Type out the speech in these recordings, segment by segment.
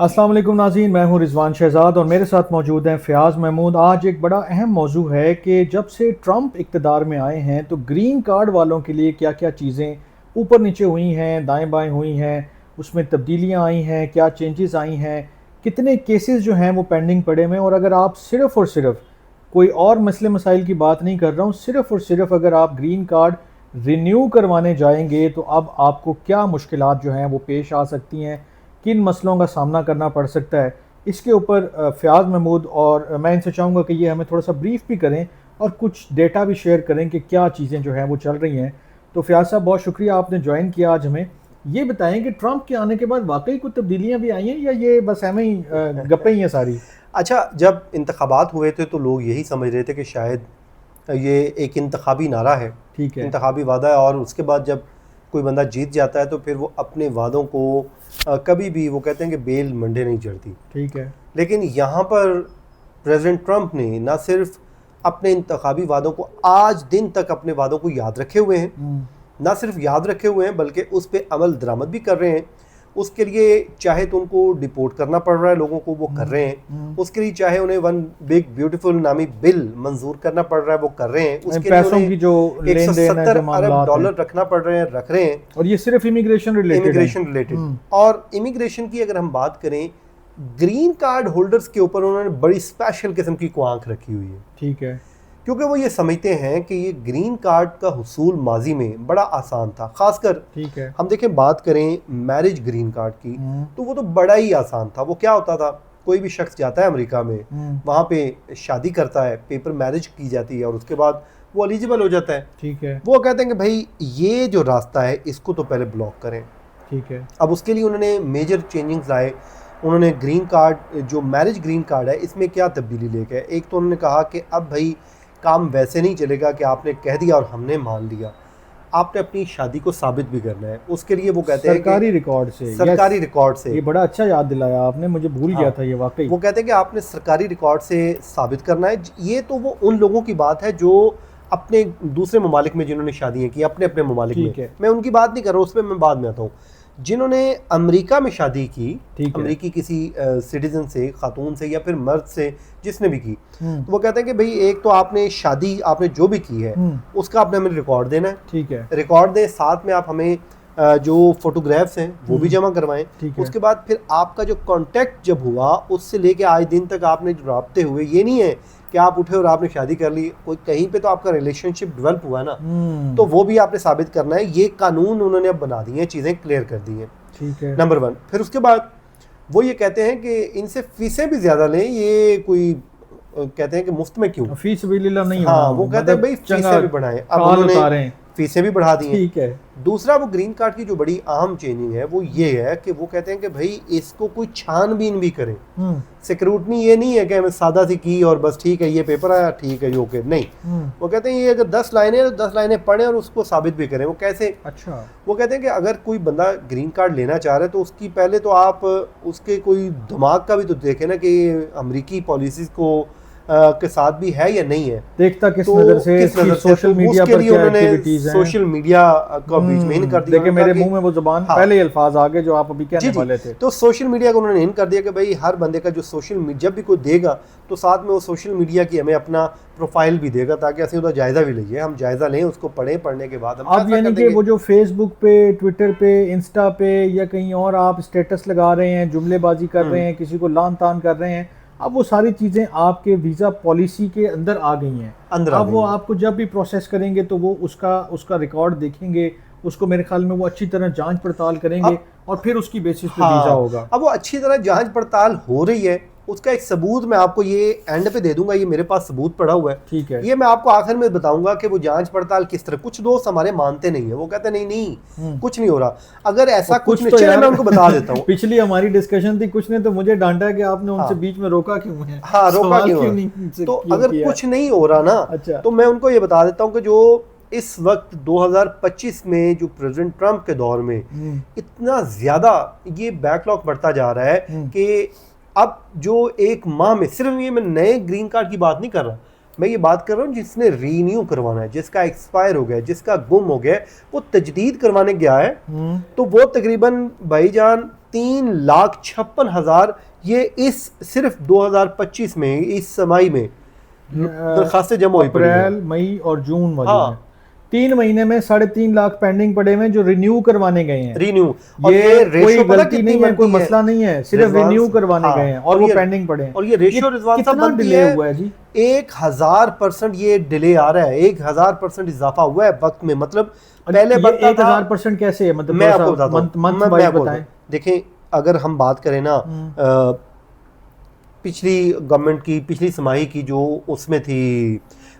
अस्सलाम वालेकुम नाज़रीन, मैं हूं रिजवान शहजाद और मेरे साथ मौजूद हैं फ़याज़ महमूद। आज एक बड़ा अहम मौजू है कि जब से ट्रंप इक़्तिदार में आए हैं तो ग्रीन कार्ड वालों के लिए क्या क्या चीज़ें ऊपर नीचे हुई हैं, दाएं बाएं हुई हैं, उसमें तब्दीलियां आई हैं, क्या चेंजेस आई हैं, कितने केसेस जो हैं वो पेंडिंग पड़े हुए हैं। और अगर आप सिर्फ़ और सिर्फ कोई और मसले मसाइल की बात नहीं कर रहा हूँ, सिर्फ़ और सिर्फ अगर आप ग्रीन कार्ड रिन्यू करवाने जाएंगे तो अब आपको क्या मुश्किलात जो हैं वो पेश आ सकती हैं, किन मसलों का सामना करना पड़ सकता है, इसके ऊपर फ़याज़ महमूद और मैं इनसे चाहूँगा कि ये हमें थोड़ा सा ब्रीफ भी करें और कुछ डेटा भी शेयर करें कि क्या चीज़ें जो हैं वो चल रही हैं। तो फ़याज़ साहब, बहुत शुक्रिया आपने ज्वाइन किया आज हमें। ये बताएं कि ट्रंप के आने के बाद वाकई कुछ तब्दीलियाँ भी आई हैं या ये बस हमें ही गप्पें ही हैं सारी? अच्छा, जब इंतखाबात हुए थे तो लोग यही समझ रहे थे कि शायद ये एक इंतखाबी नारा है, ठीक है। इंतखाबी वादा है, और उसके बाद जब कोई बंदा जीत जाता है तो फिर वो अपने वादों को कभी भी, वो कहते हैं कि बेल मंडे नहीं चढ़ती। ठीक है। लेकिन यहाँ पर प्रेसिडेंट ट्रंप ने ना सिर्फ अपने इंतखाबी वादों को, आज दिन तक अपने वादों को याद रखे हुए हैं, ना सिर्फ याद रखे हुए हैं बल्कि उस पर अमल दरामद भी कर रहे हैं। उसके लिए चाहे तो उनको डिपोर्ट करना पड़ रहा है लोगों को, वो कर रहे हैं। उसके लिए चाहे उन्हें वन बिग ब्यूटीफुल नामी बिल मंजूर करना पड़ रहा है, वो कर रहे हैं। उसके लिए पैसों की जो लेन देन है, 170 जो अरब मामलात डॉलर हैं, रखना पड़ रहे हैं, रख रहे हैं। और ये सिर्फ इमिग्रेशन रिलेटेड। और इमिग्रेशन की अगर हम बात करें, ग्रीन कार्ड होल्डर्स के ऊपर उन्होंने बड़ी स्पेशल किस्म की को आंख रखी हुई है। ठीक है। क्योंकि वो ये समझते हैं कि ये ग्रीन कार्ड का हुसूल माजी में बड़ा आसान था। खासकर ठीक है। हम देखें, बात करें मैरिज ग्रीन कार्ड की, तो वो तो बड़ा ही आसान था। वो क्या होता था, कोई भी शख्स जाता है अमेरिका में, वहाँ पे शादी करता है, पेपर मैरिज की जाती है और उसके बाद वो एलिजिबल हो जाता है। ठीक है। वो कहते हैं कि भाई ये जो रास्ता है इसको तो पहले ब्लॉक करें। ठीक है। अब उसके लिए उन्होंने मेजर चेंजिंग्स लाए। उन्होंने ग्रीन कार्ड, जो मैरिज ग्रीन कार्ड है, इसमें क्या तब्दीली लेके आए। एक तो उन्होंने कहा कि अब भाई काम वैसे नहीं चलेगा कि आपने कह दिया और हमने मान लिया, आपने अपनी शादी को साबित भी करना है। उसके लिए वो कहते हैं सरकारी रिकॉर्ड से, सरकारी रिकॉर्ड से। ये बड़ा अच्छा याद दिलाया आपने, मुझे भूल गया था ये वाकई। वो कहते हैं कि आपने सरकारी रिकॉर्ड से साबित करना है। ये तो वो उन लोगों की बात है जो अपने दूसरे ममालिक में जिन्होंने शादियाँ की, अपने अपने ममालिक में, मैं उनकी बात नहीं कर रहा, उस पर मैं बाद में आता हूँ। जिन्होंने अमेरिका में शादी की, अमेरिकी किसी सिटीजन से, खातून से या फिर मर्द से, जिसने भी की, तो वो कहते हैं कि भाई एक तो आपने शादी, आपने जो भी की है उसका आपने हमें रिकॉर्ड देना है। ठीक है। रिकॉर्ड दें, साथ में आप हमें जो फोटोग्राफ्स हैं वो भी जमा करवाएं। उसके बाद फिर आपका जो कांटेक्ट जब हुआ उससे लेके आज दिन तक आपने जो राब्ते हुए, ये नहीं है कि आप उठे और आपने शादी कर ली, कोई कहीं पे तो आपका रिलेशनशिप डेवलप हुआ है ना, तो वो भी आपने साबित करना है। ये कानून उन्होंने अब बना दिए हैं, चीज़ें क्लियर कर दी हैं। ठीक है। नंबर 1। फिर उसके बाद वो ये कहते हैं कि इनसे फीसें भी ज़्यादा लें। ये कोई कहते हैं कि मुफ्त में क्यों, फीस भी नहीं। हाँ, वो कहते हैं भाई फीसें भी बढ़ाएं। अब उन्होंने फीसें भी बढ़ा दी हैं। ठीक है। दूसरा, वो ग्रीन कार्ड की जो बड़ी अहम चेंजिंग है वो ये है कि वो कहते हैं कि भाई इसको कोई छानबीन भी करें। सिक्रूटनी ये नहीं है कि हमें सादा सी की और बस ठीक है ये पेपर आया, ठीक है, ओके, नहीं। वो कहते हैं ये अगर 10 लाइनें तो 10 लाइनें पढ़ें और उसको साबित भी करें। वो कैसे? अच्छा। वो कहते हैं कि अगर कोई बंदा ग्रीन कार्ड लेना चाह रहा है तो उसकी पहले तो आप उसके कोई दिमाग का भी तो देखें ना कि अमेरिकी पॉलिसीज को के साथ भी है या नहीं है, देखता किस नजर से, किस नजर से। सोशल मीडिया पर क्या एक्टिविटीज हैं, सोशल मीडिया को बीच में इन कर दिया। देखिए मेरे मुंह में वो जुबान, पहले ही अल्फाज आ गए जो आप अभी कहने वाले थे। तो सोशल मीडिया को उन्होंने इन कर दिया कि भाई हर बंदे का जो सोशल मीडिया, जब भी कोई देगा तो साथ में वो सोशल मीडिया की हमें अपना प्रोफाइल भी देगा ताकि असं उसका जायजा भी लीजिए, हम जायजा लें, उसको पढ़ें, पढ़ने के बाद अब यानी कि वो जो फेसबुक पे, ट्विटर पे, इंस्टा पे या कहीं और आप स्टेटस लगा रहे हैं, जुमलेबाजी कर रहे हैं, किसी को लान तान कर रहे हैं, अब वो सारी चीज़ें आपके वीज़ा पॉलिसी के अंदर आ गई हैं। अब वो आपको जब भी प्रोसेस करेंगे तो वो उसका रिकॉर्ड देखेंगे, उसको मेरे ख्याल में वो अच्छी तरह जांच पड़ताल करेंगे और फिर उसकी बेसिस पे वीज़ा होगा। अब वो अच्छी तरह जांच पड़ताल हो रही है। उसका एक सबूत मैं आपको ये एंड पे दे दूंगा, ये मेरे पास सबूत पड़ा हुआ है। ठीक है। ये मैं आपको आखिर में बताऊंगा कि वो जांच पड़ताल किस तरह। कुछ दोस्त हमारे मानते नहीं है, वो कहते नहीं कुछ नहीं हो रहा। अगर ऐसा कुछ नहीं, चले मैं उनको बता देता हूँ। पिछली हमारी डिस्कशन थी, कुछ ने तो मुझे डांटा कि आपने उनसे बीच में रोका क्यों है। हाँ, रोका क्यों नहीं? तो अगर कुछ नहीं हो रहा ना, तो मैं उनको ये बता देता हूँ कि जो इस वक्त 2025 में जो प्रेसिडेंट ट्रंप के दौर में इतना ज्यादा ये बैकलॉग बढ़ता जा रहा है कि अब जो एक माह में, सिर्फ ये मैं नए ग्रीन कार्ड की बात नहीं कर रहा, मैं ये बात कर रहा हूँ जिसने रीन्यू करवाना है, जिसका एक्सपायर हो गया, जिसका गुम हो गया, वो तजदीद करवाने गया है, तो वो तकरीबन भाईजान 3,56,000 ये इस सिर्फ 2025 में इस समाई में दरखास्तें जमा हुई पड़ी हैं। अप्रैल, मई और जून वाली हाँ। में 3 महीने में 3.5 लाख पेंडिंग पड़े हुए हैं जो रिन्यू करवाने गए हैं। रिन्यू, ये कोई गलती नहीं है, कोई मसला नहीं है, सिर्फ रिन्यू करवाने गए हैं और वो पेंडिंग पड़े हैं। और ये रेशियो रिजवान साहब बनती डिले है, हुआ है जी, 1000% ये डिले आ रहा है, 1000% इजाफा हुआ है वक्त में। मतलब पहले 1000% कैसे है, मतलब मैं आपको बताता हूं, मैं आपको बताएं। देखें, अगर हम बात करें ना पिछली गवर्नमेंट की पिछली समाही की जो उसमें थी,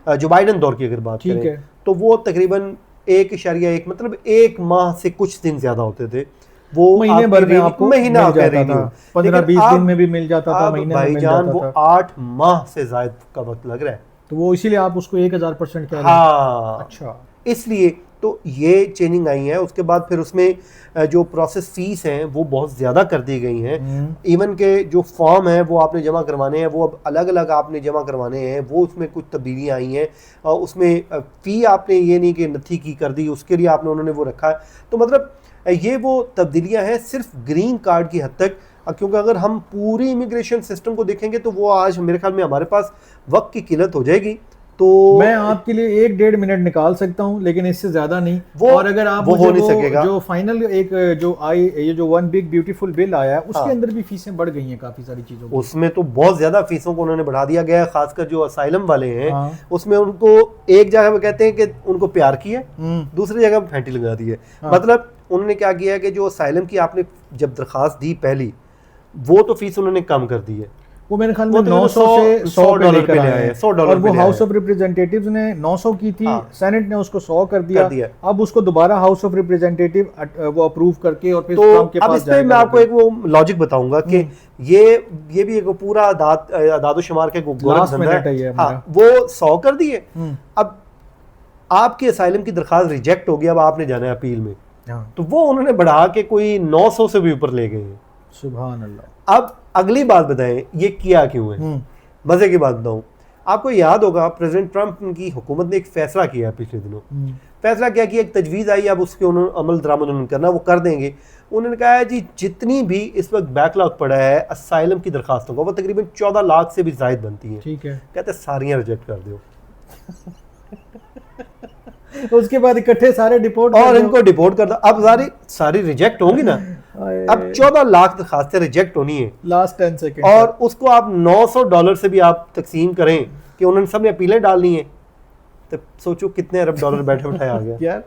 जो बाइडन दौर की अगर बात करें, तो वो तकरीबन 1.1 मतलब 1 माह से कुछ दिन ज्यादा होते थे। वो महीने भर में आपको महीना मिल जाता था, 15-20 दिन में भी मिल जाता था, महीने में मिल जाता था। वो 8 माह से ज्यादा का वक्त लग रहा है, तो वो इसीलिए आप उसको 1000% कह रहे हैं। हाँ, अच्छा, इसलिए तो ये चेंजिंग आई है। उसके बाद फिर उसमें जो प्रोसेस फीस हैं वो बहुत ज़्यादा कर दी गई हैं। इवन के जो फॉर्म है वो आपने जमा करवाने हैं, वो अब अलग अलग आपने जमा करवाने हैं, वो उसमें कुछ तब्दीलियाँ आई हैं। उसमें फ़ी आपने ये नहीं कि नथी की कर दी, उसके लिए आपने उन्होंने वो रखा है। तो मतलब ये वो तब्दीलियाँ हैं सिर्फ ग्रीन कार्ड की हद तक, क्योंकि अगर हम पूरी इमिग्रेशन सिस्टम को देखेंगे तो वो आज मेरे ख्याल में हमारे पास वक्त की किल्लत हो जाएगी। तो मैं आपके लिए 1-1.5 मिनट निकाल सकता हूं, लेकिन इससे ज्यादा नहीं। और अगर आप वो हो नहीं सकेगा। जो फाइनल एक जो आई, ये जो वन बिग ब्यूटीफुल बिल आया है, उसके अंदर भी फीसें बढ़ गई हैं काफी सारी चीजों की। उसमें तो बहुत ज्यादा फीसों को उन्होंने बढ़ा दिया गया है, खासकर जो असाइलम वाले हैं। उसमें उनको एक जगह पे कहते हैं कि उनको प्यार किया, दूसरी जगह पे फैंटी लगा दी है। मतलब उन्होंने क्या किया है कि जो असाइलम की आपने जब दरखास्त दी पहली, वो तो फीस उन्होंने कम कर दी है, वो मेरे ख्याल में 900 से $100 पे आए हैं, $100 और वो हाउस ऑफ रिप्रेजेंटेटिव्स ने 900 की थी, सेनेट ने उसको 100 कर दिया। अब उसको दोबारा हाउस ऑफ रिप्रेजेंटेटिव वो अप्रूव करके और फिर ट्रम्प के पास जाएगा। मैं आपको एक वो लॉजिक बताऊंगा कि ये भी एक पूरा आदाद-ओ-शुमार के वो 100 कर दिए। अब आपकी असाइलम की दरखास्त रिजेक्ट हो गई, अब आपने जाना है अपील में, तो वो उन्होंने बढ़ा के कोई 900 से भी ऊपर ले गए हैं। सुभान अल्लाह। अब अगली बात बताएं, ये किया क्यों है? मजे की बात बताऊं, आपको याद होगा प्रेसिडेंट ट्रंप की हुकूमत ने एक फैसला किया पिछले दिनों। फैसला क्या किया, एक तजवीज़ आई, अब उसके उन्होंने अमल दरामद उन्होंने करना, वो कर देंगे। उन्होंने कहा है जी जितनी भी इस वक्त बैकलॉग पड़ा है असाइलम की दरखास्तों का, वो तकरीबन 14 लाख से भी ज़ायद बनती है। ठीक है, कहते सारियाँ रिजेक्ट कर दो। उसके बाद इकट्ठे सारे डिपोर्ट और इनको डिपोर्ट कर दो। अब सारी रिजेक्ट होंगी ना, अब 14 लाख दरखास्तें रिजेक्ट होनी है लास्ट 10 सेकंड, और उसको आप $900 से भी आप तकसीम करें कि उन्होंने सब ने अपीलें डालनी है, तो सोचो कितने अरब डॉलर बैठे उठाए आ गया। यार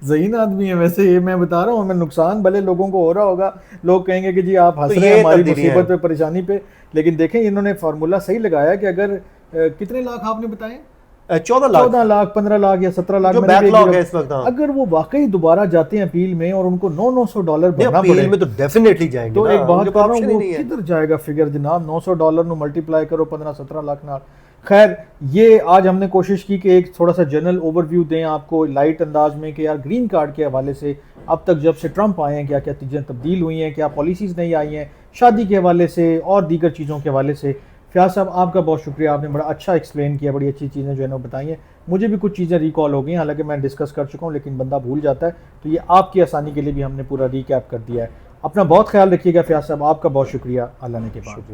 ज़हीन आदमी है वैसे, ये मैं बता रहा हूँ, हमें नुकसान भले लोगों को हो रहा होगा, लोग कहेंगे कि जी आप हंस रहे हैं हमारी मुसीबत पे, परेशानी पे, लेकिन देखें इन्होंने फार्मूला सही लगाया कि अगर कितने लाख आपने बताए, 14 लाख 15 लाख या 17 लाख जो बैकलॉग है इस वक्त, अगर वो वाकई दोबारा जाते हैं अपील में और उनको $900 भरना पड़े, में तो डेफिनेटली जाएंगे। तो एक बात कर रहा हूं, वो किधर जाएगा फिगर जनाब? $900 नु मल्टीप्लाई करो 15-17 लाख नाल। खैर, ये आज हमने कोशिश की कि एक थोड़ा सा जनरल ओवरव्यू दें आपको लाइट अंदाज में कि यार ग्रीन कार्ड के हवाले से अब तक जब से ट्रंप आए हैं क्या क्या चीज़ें तब्दील हुई हैं, क्या पॉलिसीज़ नहीं आई हैं, शादी के हवाले से और दीगर चीज़ों के हवाले से। फ़याज़ साहब आपका बहुत शुक्रिया, आपने बड़ा अच्छा एक्सप्लेन किया, बड़ी अच्छी चीज़ें जो है ना बताई हैं। मुझे भी कुछ चीज़ें रिकॉल हो गई, हालांकि मैं डिस्कस कर चुका हूँ, लेकिन बंदा भूल जाता है, तो ये आपकी आसानी के लिए भी हमने पूरा रिकैप कर दिया है। अपना बहुत ख्याल रखिएगा फ़याज़ साहब, आपका बहुत शुक्रिया, अल्लाह ने के बाद।